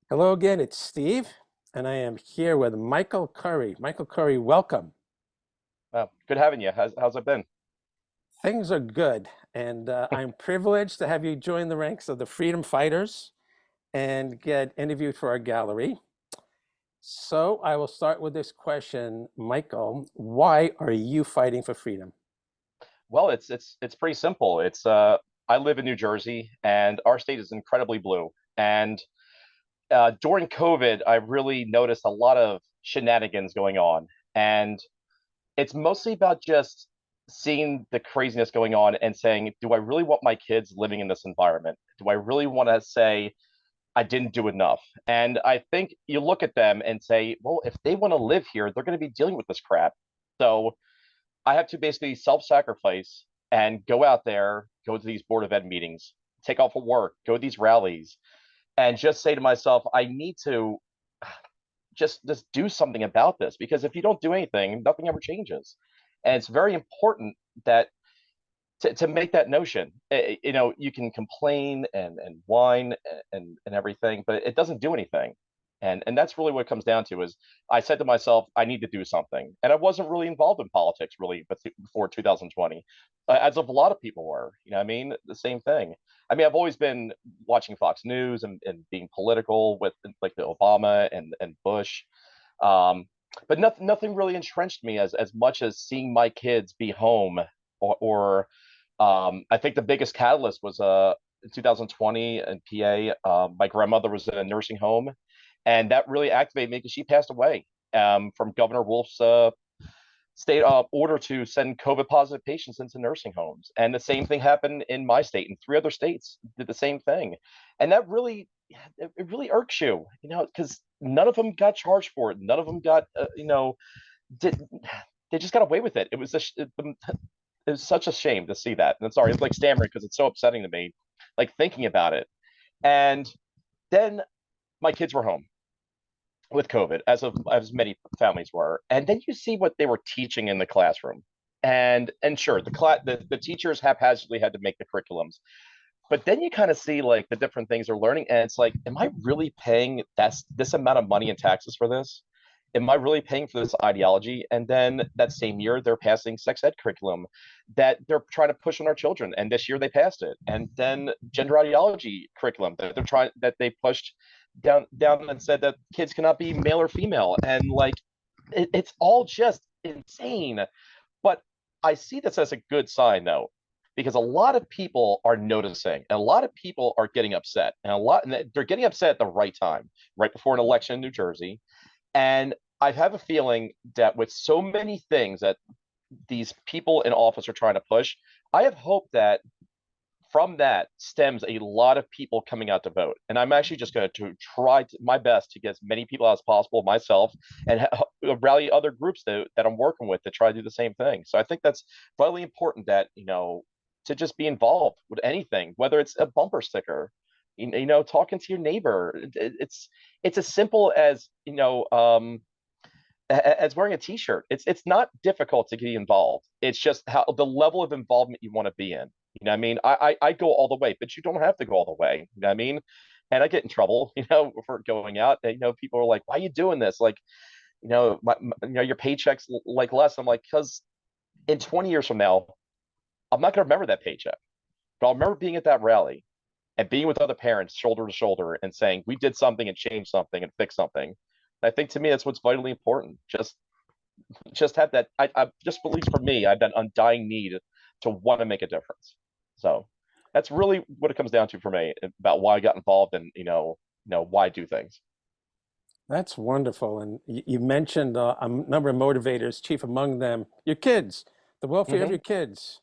Hello again, it's Steve, and I am here with Michael Currie. Michael Currie, welcome. Good having you. How's it been? Things are good, and I'm privileged to have you join the ranks of the freedom fighters and get interviewed for our gallery. So I will start with this question, Michael, why are you fighting for freedom? Well, it's pretty simple. It's I live in New Jersey, and our state is incredibly blue. And during COVID, I really noticed a lot of shenanigans going on, and it's mostly about just seeing the craziness going on and saying, do I really want my kids living in this environment? Do I really want to say I didn't do enough? And I think you look at them and say, well, if they want to live here, they're going to be dealing with this crap. So I have to basically self-sacrifice and go out there, go to these board of ed meetings, take off of work, go to these rallies, and just say to myself, I need to just do something about this because if you don't do anything, nothing ever changes. And it's very important that to make that notion, you can complain and whine and everything, but it doesn't do anything. And that's really what it comes down to is I said to myself, I need to do something. And I wasn't really involved in politics really before 2020, as of a lot of people were, I mean, the same thing. I mean, I've always been watching Fox News and being political with like the Obama and Bush. Um, but nothing really entrenched me as much as seeing my kids be home or I think the biggest catalyst was in 2020 in PA. My grandmother was in a nursing home, and that really activated me because she passed away from Governor Wolf's state order to send COVID positive patients into nursing homes. And the same thing happened in my state, and three other states did the same thing. And that really, it really irks you, because none of them got charged for it. None of them got, did they just got away with it. It was such a shame to see that. And I'm sorry, it's like stammering because it's so upsetting to me, like thinking about it. And then my kids were home with COVID, as many families were. And then you see what they were teaching in the classroom. And sure, the teachers haphazardly had to make the curriculums. But then you kind of see like the different things they're learning, and it's like, am I really paying this amount of money in taxes for this? Am I really paying for this ideology? And then that same year, they're passing sex ed curriculum that they're trying to push on our children. And this year they passed it. And then gender ideology curriculum that they pushed down and said that kids cannot be male or female. And like, it's all just insane. But I see this as a good sign though, because a lot of people are noticing and a lot of people are getting upset and they're getting upset at the right time, right before an election in New Jersey. And I have a feeling that with so many things that these people in office are trying to push, I have hope that from that stems a lot of people coming out to vote. And I'm actually just going to try my best to get as many people as possible myself and rally other groups that I'm working with to try to do the same thing. So I think that's vitally important that, to just be involved with anything, whether it's a bumper sticker, talking to your neighbor. It's as simple as, as wearing a t-shirt. It's not difficult to get involved. It's just how the level of involvement you want to be in. I mean, I go all the way, but you don't have to go all the way. You know what I mean? And I get in trouble, for going out. And, people are like, "Why are you doing this?" Like, your paycheck's like less. I'm like, because in 20 years from now, I'm not gonna remember that paycheck, but I'll remember being at that rally and being with other parents shoulder to shoulder and saying we did something and changed something and fixed something. I think to me that's what's vitally important. Just have that. I just, at least for me, I've that undying need to want to make a difference. So that's really what it comes down to for me about why I got involved and why I do things. That's wonderful. And you mentioned a number of motivators, chief among them, your kids, the welfare of Hmm. your kids.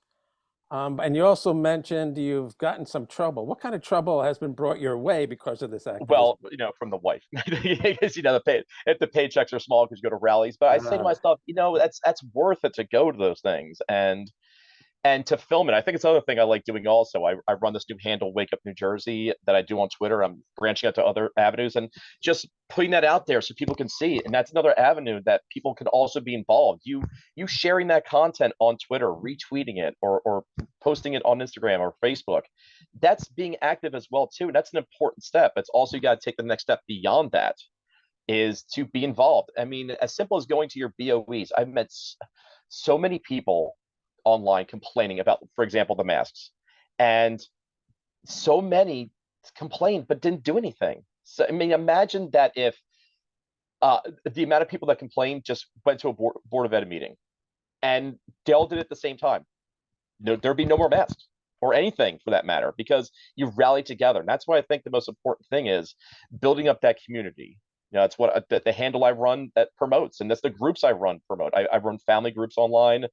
And you also mentioned you've gotten some trouble. What kind of trouble has been brought your way because of this activism? Well, from the wife, because if the paychecks are small because you go to rallies. But I say to Uh, myself, that's worth it to go to those things and to film it. I think it's another thing I like doing also. I run this new handle, Wake Up New Jersey, that I do on Twitter. I'm branching out to other avenues and just putting that out there so people can see. And that's another avenue that people can also be involved. You sharing that content on Twitter, retweeting it, or posting it on Instagram or Facebook. that's being active as well too. And that's an important step. It's also, you got to take the next step beyond that, is to be involved. I mean, as simple as going to your BOEs. I've met so many people online complaining about, for example, the masks, and so many complained but didn't do anything. So I mean, imagine that if the amount of people that complained just went to a board of ed meeting and they all did it at the same time. There'd be no more masks or anything for that matter, because you rally together. And that's why I think the most important thing is building up that community. That's what the handle I run that promotes, and that's the groups I run promote. I run family groups online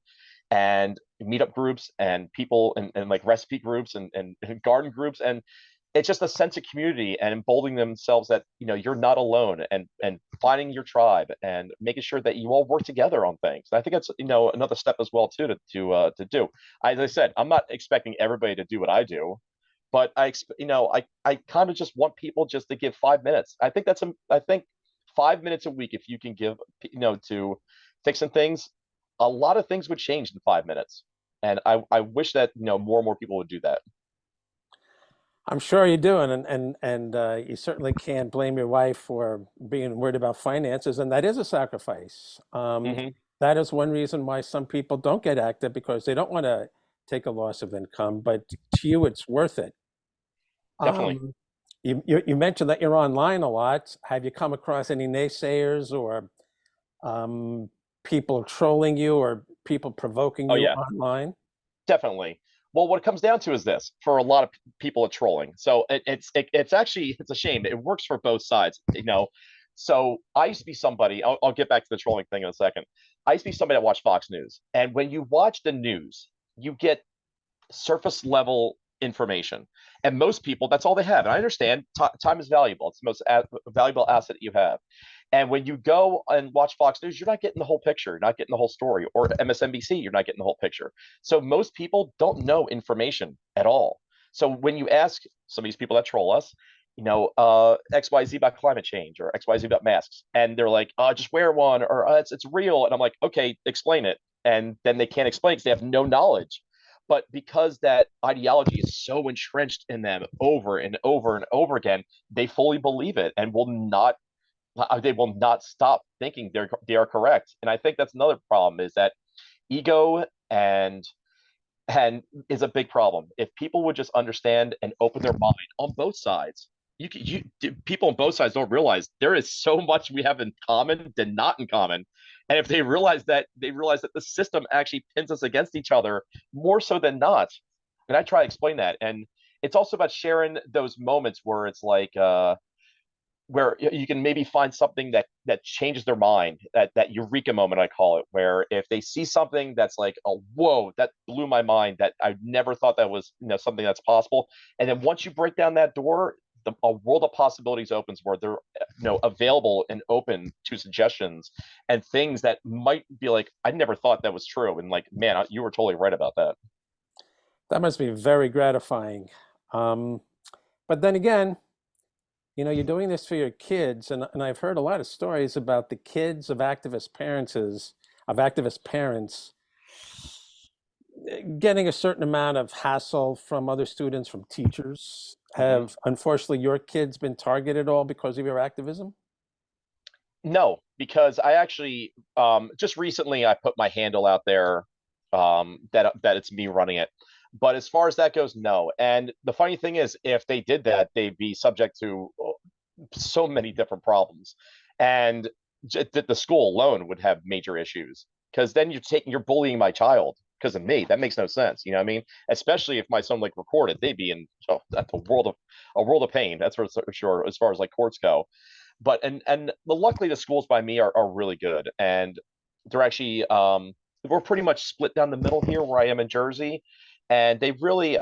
and meetup groups and people and like recipe groups and garden groups, and it's just a sense of community and emboldening themselves that you're not alone, and finding your tribe and making sure that you all work together on things. And I think that's another step as well too to do. As I said, I'm not expecting everybody to do what I do, but I kind of just want people just to give 5 minutes. I think 5 minutes a week, if you can give to fixing things, a lot of things would change in 5 minutes. And I wish that more and more people would do that. I'm sure you do, and you certainly can't blame your wife for being worried about finances, and that is a sacrifice. Hmm. That is one reason why some people don't get active, because they don't want to take a loss of income, but to you, it's worth it. Definitely. Um, you mentioned that you're online a lot. Have you come across any naysayers or um, people trolling you or people provoking Oh you yeah. online? Definitely. Well, what it comes down to is this: for a lot of people, it's trolling. So it's actually, it's a shame. It works for both sides. So I used to be somebody. I'll get back to the trolling thing in a second. I used to be somebody that watched Fox News, and when you watch the news, you get surface level information. And most people, that's all they have. And I understand time is valuable. It's the most valuable asset you have. And when you go and watch Fox News, you're not getting the whole picture. You're not getting the whole story. Or MSNBC, you're not getting the whole picture. So most people don't know information at all. So when you ask some of these people that troll us, XYZ about climate change or XYZ about masks, and they're like, just wear one, or it's real. And I'm like, okay, explain it. And then they can't explain because they have no knowledge. But because that ideology is so entrenched in them over and over and over again, they fully believe it and they will not stop thinking they are correct. And I think that's another problem, is that ego and is a big problem. If people would just understand and open their mind on both sides, people on both sides don't realize there is so much we have in common than not in common. And if they realize that the system actually pins us against each other more so than not. And I try to explain that. And it's also about sharing those moments where it's like where you can maybe find something that changes their mind, that eureka moment I call it, where if they see something that's like, oh whoa, that blew my mind, that I never thought that was something that's possible. And then once you break down that door, a world of possibilities opens, where they're available and open to suggestions and things that might be like, I never thought that was true, and like, man, you were totally right about that. That must be very gratifying. Um, but then again, you're doing this for your kids, and I've heard a lot of stories about the kids of activist parents getting a certain amount of hassle from other students, from teachers. Hmm. Have, unfortunately, your kids been targeted at all because of your activism? No, because I actually just recently I put my handle out there, that it's me running it. But as far as that goes, no. And the funny thing is, if they did that, they'd be subject to so many different problems, and the school alone would have major issues, because then you're bullying my child because of me. That makes no sense. You know what I mean? Especially if my son like recorded, they'd be in, that's a world of pain. That's for sure, as far as like courts go. But luckily the schools by me are really good, and they're actually we're pretty much split down the middle here where I am in Jersey, and they really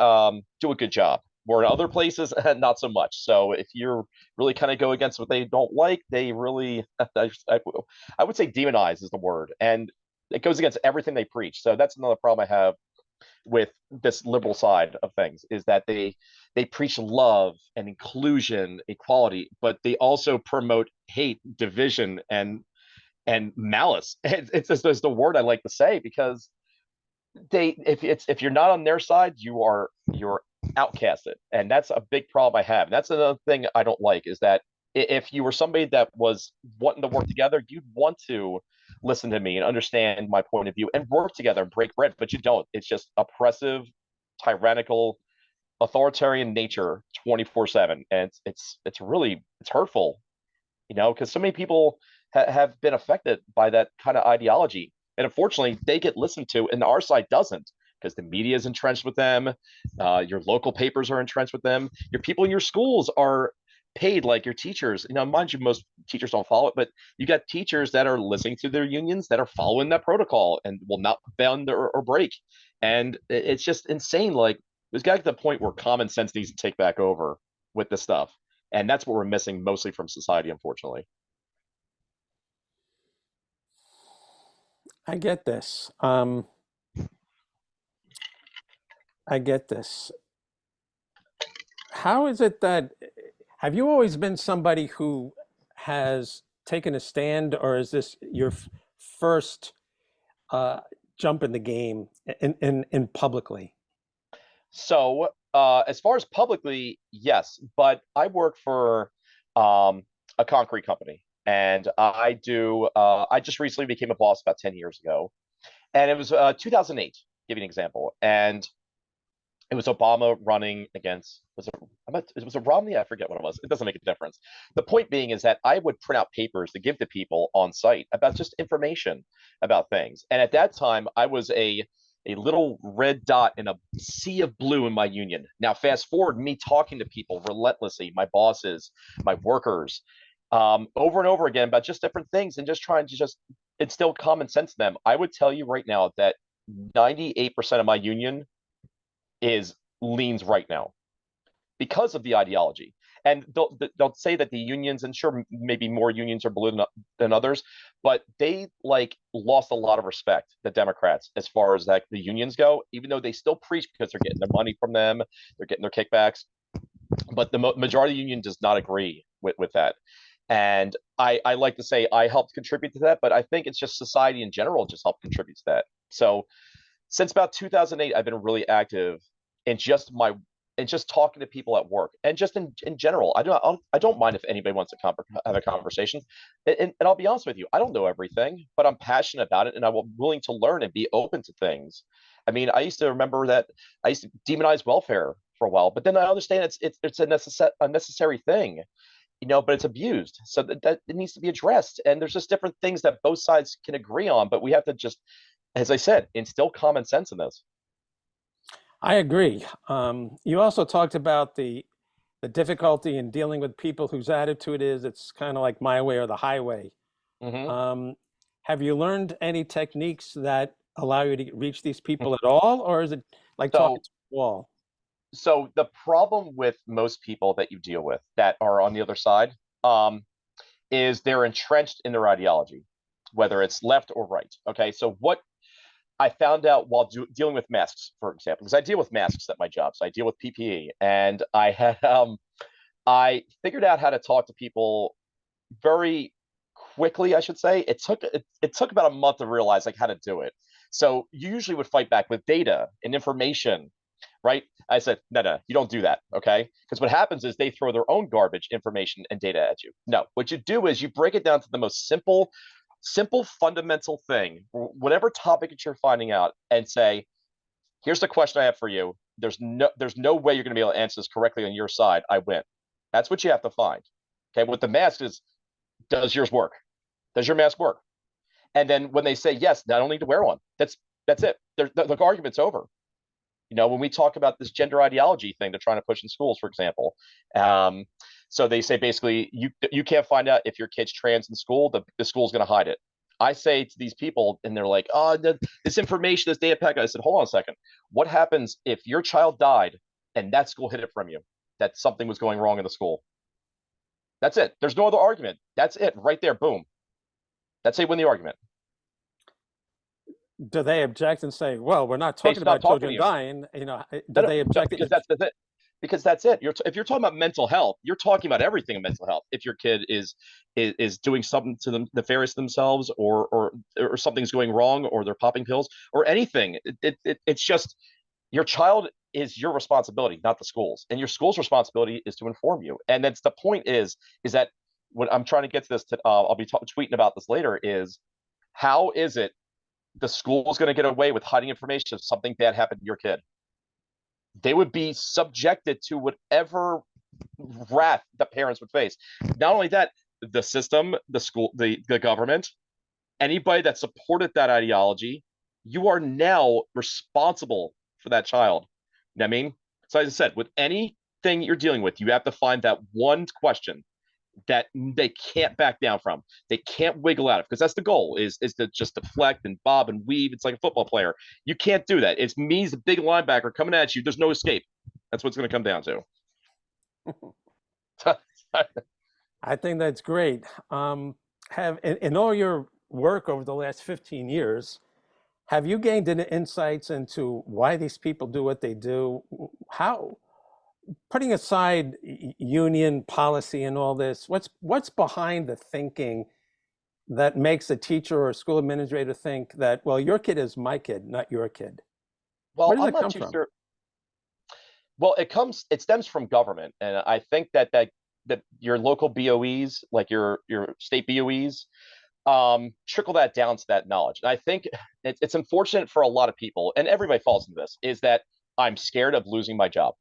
do a good job. Where in other places, not so much. So if you're really kind of go against what they don't like, they really, I would say demonize is the word, and it goes against everything they preach. So that's another problem I have with this liberal side of things, is that they preach love and inclusion, equality, but they also promote hate, division, and malice. It's just the word I like to say, because if you're not on their side, you're outcasted, and that's a big problem I have. And that's another thing I don't like is that if you were somebody that was wanting to work together, you'd want to listen to me and understand my point of view and work together and break bread, but you don't. It's just oppressive, tyrannical, authoritarian nature 24/7, and it's really it's hurtful, because so many people have been affected by that kind of ideology. And unfortunately, they get listened to, and our side doesn't because the media is entrenched with them. Your local papers are entrenched with them. Your people in your schools are paid like your teachers. Mind you, most teachers don't follow it, but you got teachers that are listening to their unions that are following that protocol and will not bend or break. And it's just insane. Like, there's got to the point where common sense needs to take back over with this stuff. And that's what we're missing mostly from society, unfortunately. I get this. I get this. How is it that have you always been somebody who has taken a stand, or is this your first uh, jump in the game in publicly? So, as far as publicly, yes, but I work for a concrete company, and I just recently became a boss about 10 years ago, and it was 2008. Give you an example, and it was Obama running against was it Romney? I forget what it was. It doesn't make a difference. The point being is that I would print out papers to give to people on site about just information about things. And at that time, I was a little red dot in a sea of blue in my union. Now, fast forward me talking to people relentlessly, my bosses, my workers, over and over again about just different things and just trying to just instill common sense in them. I would tell you right now that 98% of my union is leans right now because of the ideology. And they'll say that the unions, and sure, maybe more unions are blue than others, but they like lost a lot of respect, the Democrats, as far as like the unions go, even though they still preach because they're getting their money from them, they're getting their kickbacks. But the majority of the union does not agree with that. And I like to say I helped contribute to that, but I think it's just society in general just helped contribute to that. So since about 2008, I've been really active in just talking to people at work and just in general. I don't mind if anybody wants to have a conversation. And I'll be honest with you, I don't know everything, but I'm passionate about it and I'm willing to learn and be open to things. I mean, I used to remember that I used to demonize welfare for a while, but then I understand it's a necessary thing, but it's abused. So that it needs to be addressed. And there's just different things that both sides can agree on, but we have to just, as I said, instill common sense in this. I agree. You also talked about the difficulty in dealing with people whose attitude is it's kind of like my way or the highway. Hmm. Um, have you learned any techniques that allow you to reach these people at all, or is it like talking So, to a wall? so the problem with most people that you deal with that are on the other side, is they're entrenched in their ideology, whether it's left or right. Okay, so what I found out while dealing with masks, for example, because I deal with masks at my job, so I deal with PPE, and I figured out how to talk to people very quickly, I should say. It took about a month to realize like how to do it. So you usually would fight back with data and information, right? I said, no, no, you don't do that, okay? Because what happens is they throw their own garbage information and data at you. No, what you do is you break it down to the most simple fundamental thing, whatever topic that you're finding out, and say, here's the question I have for you. There's no way you're going to be able to answer this correctly on your side. I win. That's what you have to find. Okay, with the mask is, does yours work? Does your mask work? And then when they say yes, I don't need to wear one. That's it. The argument's over. When we talk about this gender ideology thing they're trying to push in schools, for example, um, so they say basically you can't find out if your kid's trans in school. The school's going to hide it. I say to these people, and they're like, "Oh, this information, this data packet." I said, "Hold on a second. What happens if your child died and that school hid it from you? That something was going wrong in the school. That's it. There's no other argument. That's it, right there. Boom. That's how you win the argument. Do they object and say, "Well, we're not They talking stop about talking to children you. dying"? Do No, no, they no, object that because you're that's it. Because that's it. If you're talking about mental health, you're talking about everything in mental health. If your kid is doing something to them nefarious themselves, or something's going wrong, or they're popping pills, or anything, it's just Your child is your responsibility, not the school's, and your school's responsibility is to inform you. And that's the point is that what I'm trying to get to this, I'll be tweeting about this later, is how is it the school is going to get away with hiding information if something bad happened to your kid? They would be subjected to whatever wrath the parents would face. Not only that, the system, the school, the government, anybody that supported that ideology, you are now responsible for that child. You know what I mean? So as I said, with anything you're dealing with, you have to find that one question that they can't back down from. They can't wiggle out of, because that's the goal, is to just deflect and bob and weave. It's like a football player. You can't do that. It's me, the big linebacker, coming at you. There's no escape. That's what it's going to come down to. I think that's great. Have in all your work over the last 15 years, have you gained any insights into why these people do what they do? How, putting aside union policy and all this, what's behind the thinking that makes a teacher or a school administrator think that, well, your kid is my kid, not your kid? Where Well, does I'm it not come too from? sure. Well, it stems from government, and I think that your local BOEs, like your state BOEs, trickle that down to that knowledge. And I think it's unfortunate for a lot of people, and everybody falls into this, is that I'm scared of losing my job.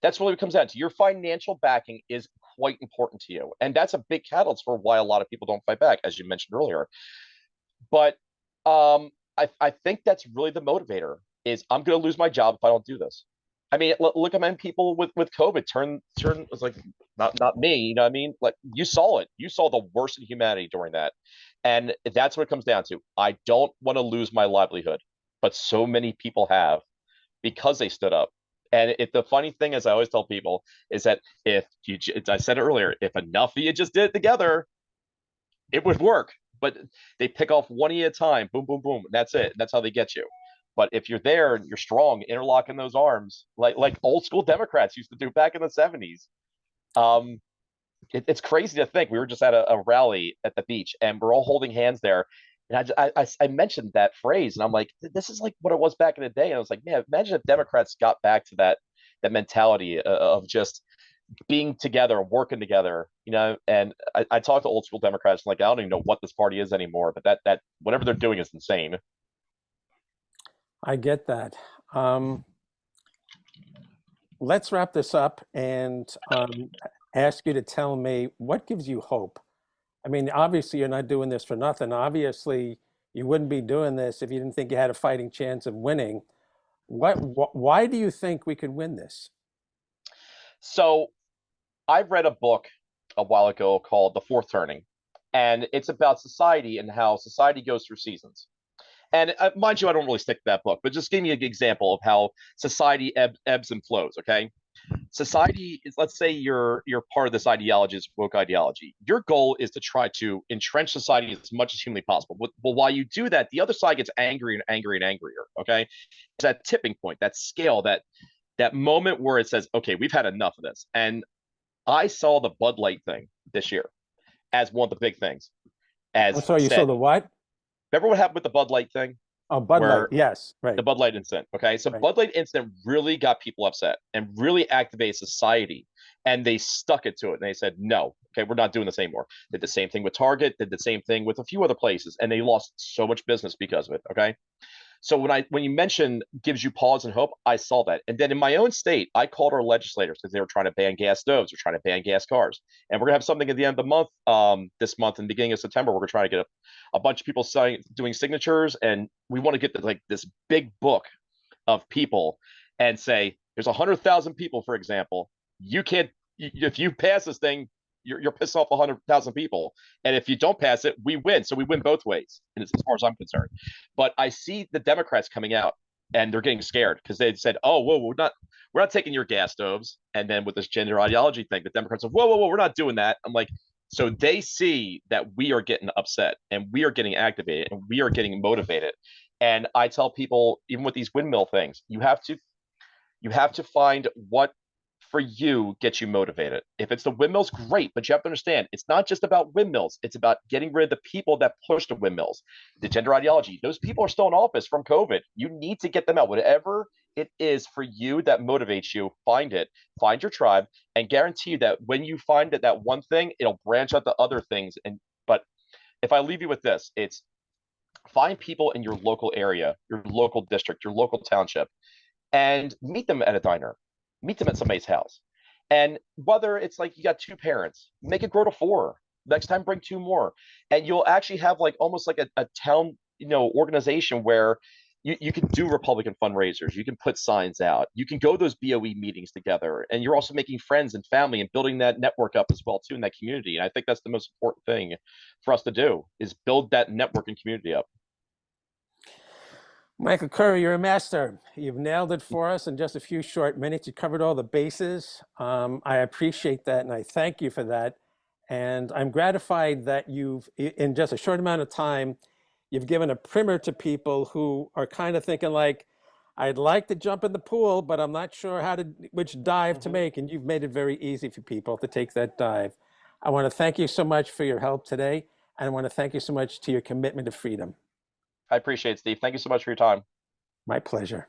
That's really what it comes down to. Your financial backing is quite important to you, and that's a big catalyst for why a lot of people don't fight back, as you mentioned earlier. But I think that's really the motivator, is I'm going to lose my job if I don't do this. I mean, look at many people with COVID turn. It's like not me. You know what I mean? Like, you saw it. You saw the worst in humanity during that, and that's what it comes down to. I don't want to lose my livelihood, but so many people have, because they stood up. And the funny thing is, I always tell people is that if you, I said it earlier, if enough of you just did it together, it would work. But they pick off one at a time, boom, boom, boom. That's it. That's how they get you. But if you're there and you're strong, interlocking those arms, like old school Democrats used to do back in the 70s, um, it's crazy to think. We were just at a rally at the beach, and we're all holding hands there. And I mentioned that phrase, and I'm like, this is like what it was back in the day. And I was like, man, imagine if Democrats got back to that mentality of just being together, working together, you know. And I talk to old school Democrats, like, I don't even know what this party is anymore, but that whatever they're doing is insane. I get that. Um, let's wrap this up and ask you to tell me what gives you hope. I mean, obviously, you're not doing this for nothing. Obviously, you wouldn't be doing this if you didn't think you had a fighting chance of winning. Why do you think we could win this? So I read a book a while ago called The Fourth Turning, and it's about society and how society goes through seasons. And mind you, I don't really stick to that book, but just give me an example of how society ebbs and flows. Okay, society is, let's say you're part of this ideology, this woke ideology. Your goal is to try to entrench society as much as humanly possible. But while you do that, the other side gets angry and angry and angrier. Okay, it's that tipping point, that scale, that moment where it says, okay, we've had enough of this. And I saw the Bud Light thing this year as one of the big things. I'm As sorry, you saw said, the what? remember what happened with the Bud Light thing, Oh, Bud Light. where Yes, the right, Bud Light incident. Okay, so right. Bud Light incident really got people upset and really activated society, and they stuck it to it. And they said, no, okay, we're not doing this anymore. Did the same thing with Target. Did the same thing with a few other places, and they lost so much business because of it. Okay, so when you mention gives you pause and hope, I saw that. And then in my own state, I called our legislators because they were trying to ban gas stoves, they're trying to ban gas cars. And we're gonna have something at the end of the month, this month and beginning of September, we're gonna try to get a bunch of people doing signatures, and we want to get like this big book of people and say, there's 100,000 people, for example, you can't, if you pass this thing, you're pissing off 100,000 people. And if you don't pass it, we win. So we win both ways, as far as I'm concerned. But I see the Democrats coming out, and they're getting scared because they said, oh, whoa, we're not taking your gas stoves. And then with this gender ideology thing, the Democrats are, whoa, we're not doing that. I'm like, so they see that we are getting upset and we are getting activated and we are getting motivated. And I tell people, even with these windmill things, you have to find what for you gets you motivated. If it's the windmills, great, but you have to understand it's not just about windmills. It's about getting rid of the people that push the windmills, the gender ideology. Those people are still in office from COVID. You need to get them out. Whatever it is for you that motivates you. Find it, find your tribe, and guarantee that when you find that one thing, it'll branch out to other things. And but if I leave you with this, it's find people in your local area, your local district, your local township, and meet them at a diner, meet them at somebody's house. And whether it's like you got two parents, make it grow to four. Next time, bring two more. And you'll actually have like almost like a town, organization where you can do Republican fundraisers. You can put signs out. You can go to those BOE meetings together. And you're also making friends and family and building that network up as well, too, in that community. And I think that's the most important thing for us to do is build that network and community up. Michael Currie, you're a master. You've nailed it for us in just a few short minutes. You covered all the bases. I appreciate that, and I thank you for that. And I'm gratified that in just a short amount of time, you've given a primer to people who are kind of thinking like, I'd like to jump in the pool, but I'm not sure which dive to Mm-hmm. make. And you've made it very easy for people to take that dive. I want to thank you so much for your help today. And I want to thank you so much to your commitment to freedom. I appreciate it, Steve. Thank you so much for your time. My pleasure.